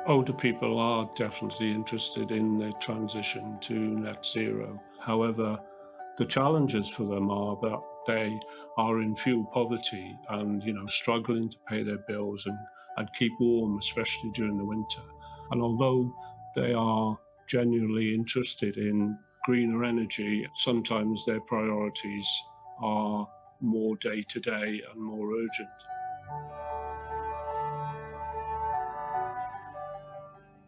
Older people are definitely interested in the transition to net zero. However, the challenges for them are that they are in fuel poverty and, struggling to pay their bills and keep warm, especially during the winter. And although they are genuinely interested in greener energy, sometimes their priorities are more day to day and more urgent.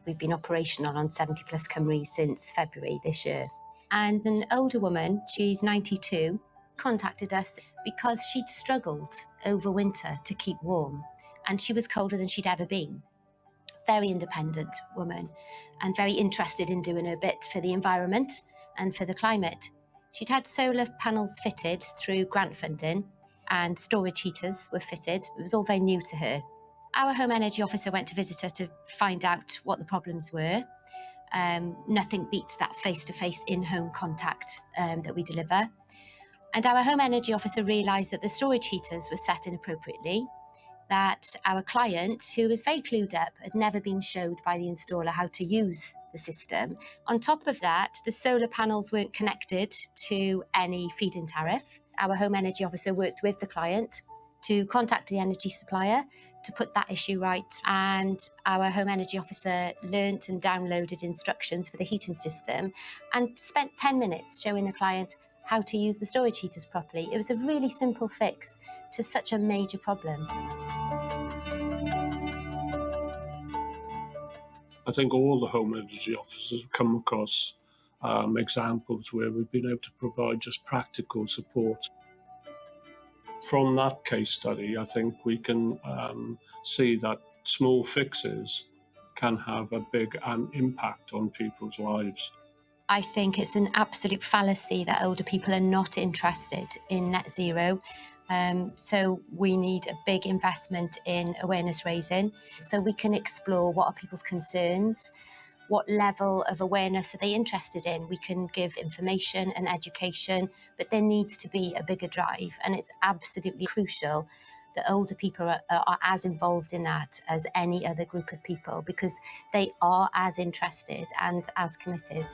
We've been operational on 70 plus Cymru since February this year. And an older woman, she's 92, contacted us because she'd struggled over winter to keep warm and she was colder than she'd ever been. Very independent woman and very interested in doing her bit for the environment and for the climate. She'd had solar panels fitted through grant funding and storage heaters were fitted. It was all very new to her. Our home energy officer went to visit her to find out what the problems were. Nothing beats that face-to-face in-home contact that we deliver. And our home energy officer realised that the storage heaters were set inappropriately, that our client, who was very clued up, had never been showed by the installer how to use the system. On top of that, the solar panels weren't connected to any feed-in tariff. Our home energy officer worked with the client to contact the energy supplier to put that issue right. And our home energy officer learnt and downloaded instructions for the heating system and spent 10 minutes showing the client how to use the storage heaters properly. It was a really simple fix to such a major problem. I think all the home energy officers have come across examples where we've been able to provide just practical support. From that case study, I think we can see that small fixes can have a big impact on people's lives. I think it's an absolute fallacy that older people are not interested in net zero. So we need a big investment in awareness raising so we can explore what are people's concerns, what level of awareness are they interested in. We can give information and education, but there needs to be a bigger drive, and it's absolutely crucial that older people are as involved in that as any other group of people, because they are as interested and as committed.